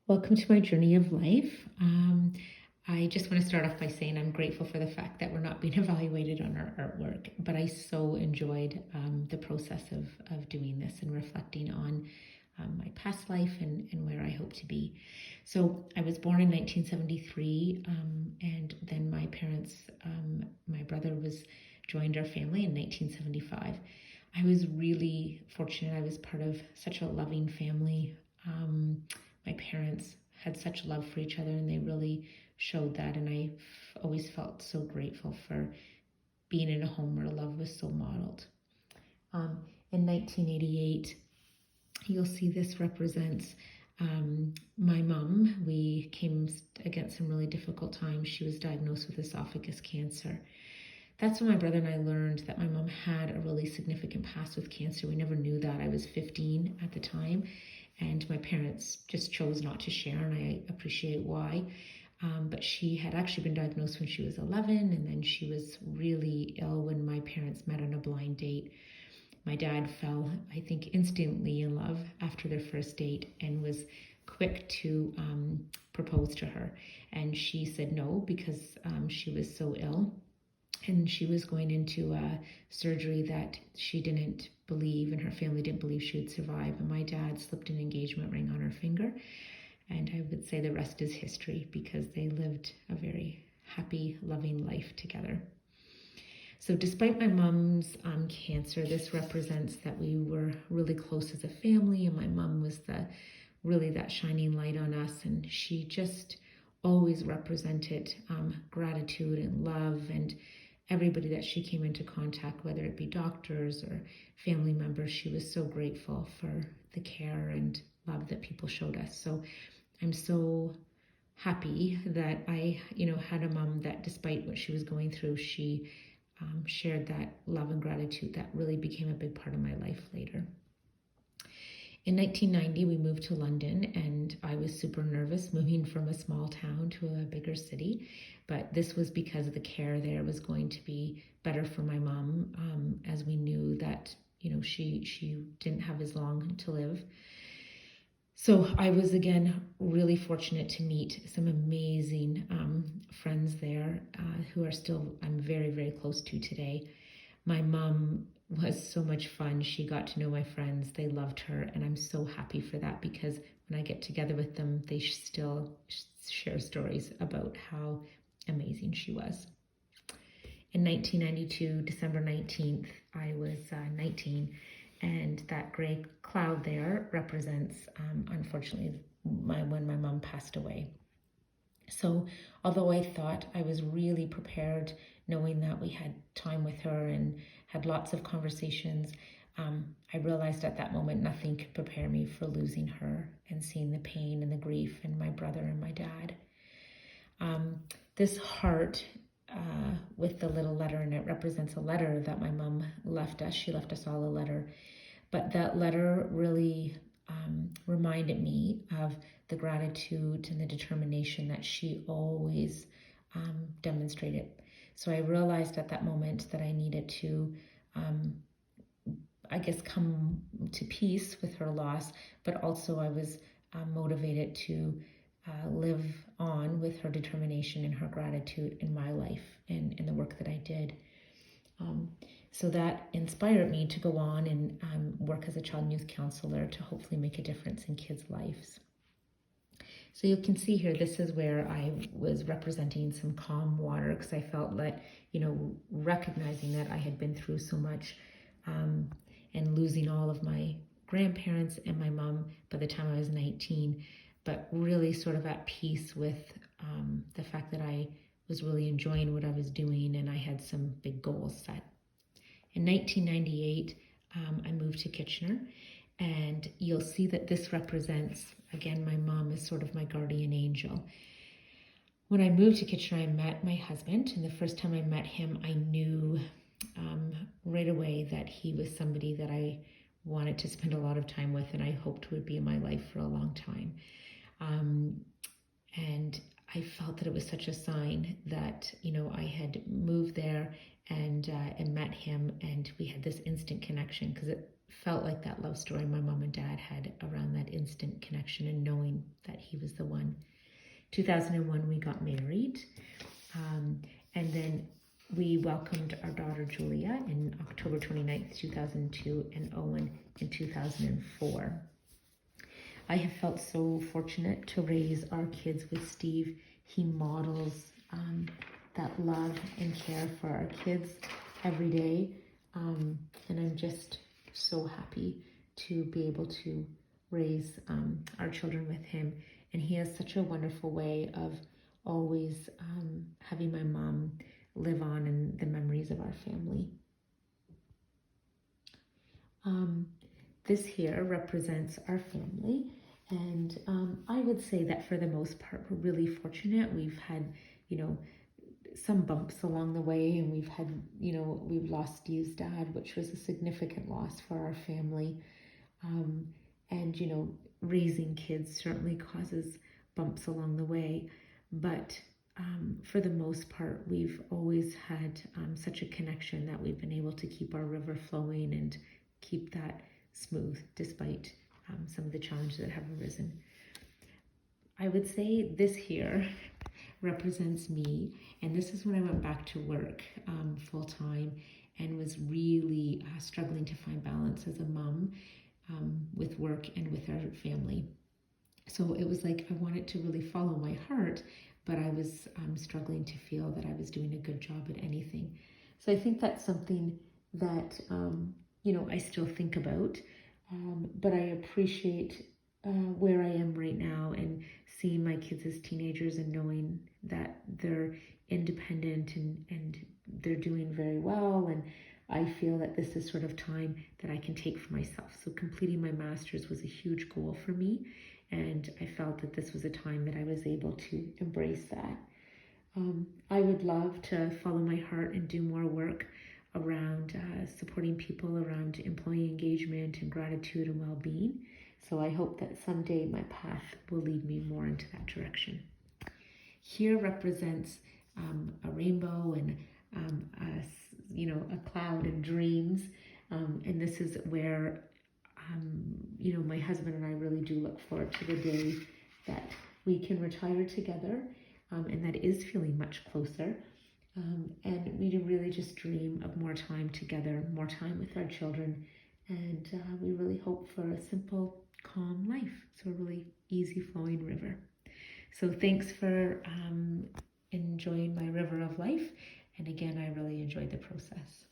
Welcome to my journey of life. I just want to start off by saying I'm grateful for the fact that we're not being evaluated on our artwork, but I so enjoyed the process of doing this and reflecting on my past life and where I hope to be. So I was born in 1973, and then my parents, my brother joined our family in 1975. I was really fortunate. I was part of such a loving family. My parents had such love for each other, and they really showed that. And always felt so grateful for being in a home where love was so modeled. In 1988, you'll see this represents my mom. We came against some really difficult times. She was diagnosed with esophagus cancer. That's when my brother and I learned that my mom had a really significant past with cancer. We never knew that. I was 15 at the time, and my parents just chose not to share, and I appreciate why. But she had actually been diagnosed when she was 11, and then she was really ill when my parents met on a blind date. My dad fell, I think, instantly in love after their first date and was quick to propose to her. And she said no because she was so ill. And she was going into a surgery that she didn't believe, and her family didn't believe she would survive. And my dad slipped an engagement ring on her finger. And I would say the rest is history because they lived a very happy, loving life together. So despite my mom's cancer, this represents that we were really close as a family, and my mom was really that shining light on us. And she just always represented gratitude and love, and everybody that she came into contact, whether it be doctors or family members, she was so grateful for the care and love that people showed us. So I'm so happy that I, had a mom that despite what she was going through, she shared that love and gratitude that really became a big part of my life later. In 1990, we moved to London, and I was super nervous moving from a small town to a bigger city. But this was because the care there was going to be better for my mom, as we knew that, she didn't have as long to live. So I was, again, really fortunate to meet some amazing friends there who are still, I'm very, very close to today. My mom was so much fun. She got to know my friends. They loved her, and I'm so happy for that because when I get together with them, they still share stories about how amazing she was. In 1992, December 19th, I was 19, and that gray cloud there represents, unfortunately, when my mom passed away. So although I thought I was really prepared, knowing that we had time with her and had lots of conversations, I realized at that moment nothing could prepare me for losing her and seeing the pain and the grief in my brother and my dad. This heart with the little letter in it represents a letter that my mom left us. She left us all a letter. But that letter really reminded me of the gratitude and the determination that she always demonstrated. So I realized at that moment that I needed to, come to peace with her loss, but also I was motivated to live on with her determination and her gratitude in my life and in the work that I did. So that inspired me to go on and work as a child and youth counselor to hopefully make a difference in kids' lives. So you can see here, this is where I was representing some calm water because I felt that, recognizing that I had been through so much and losing all of my grandparents and my mom by the time I was 19, but really sort of at peace with the fact that I was really enjoying what I was doing and I had some big goals set. In 1998, I moved to Kitchener, and you'll see that this represents, again, my mom is sort of my guardian angel. When I moved to Kitchener, I met my husband, and the first time I met him, I knew right away that he was somebody that I wanted to spend a lot of time with and I hoped would be in my life for a long time. And I felt that it was such a sign that, I had moved there and met him, and we had this instant connection because felt like that love story my mom and dad had around that instant connection and knowing that he was the one. 2001, we got married. And then we welcomed our daughter Julia in October 29th, 2002, and Owen in 2004. I have felt so fortunate to raise our kids with Steve. He models that love and care for our kids every day. And I'm just so happy to be able to raise our children with him. And he has such a wonderful way of always having my mom live on in the memories of our family. This here represents our family, and I would say that for the most part, we're really fortunate. We've had, some bumps along the way, and we've had, we've lost Steve's dad, which was a significant loss for our family. And raising kids certainly causes bumps along the way, but for the most part, we've always had such a connection that we've been able to keep our river flowing and keep that smooth despite some of the challenges that have arisen. I would say this here represents me, and this is when I went back to work full time and was really struggling to find balance as a mom with work and with our family. So it was like I wanted to really follow my heart, but I was struggling to feel that I was doing a good job at anything. So I think that's something that, I still think about, but I appreciate where I am right now and seeing my kids as teenagers and knowing that they're independent and they're doing very well. And I feel that this is sort of time that I can take for myself. So completing my master's was a huge goal for me. And I felt that this was a time that I was able to embrace that. I would love to follow my heart and do more work around supporting people around employee engagement and gratitude and well-being. So I hope that someday my path will lead me more into that direction. Here represents a rainbow and a cloud and dreams. And this is where my husband and I really do look forward to the day that we can retire together, and that is feeling much closer. And we really just dream of more time together, more time with our children, and we really hope for a simple, calm life. So a really easy flowing river. So thanks for enjoying my river of life. And again, I really enjoyed the process.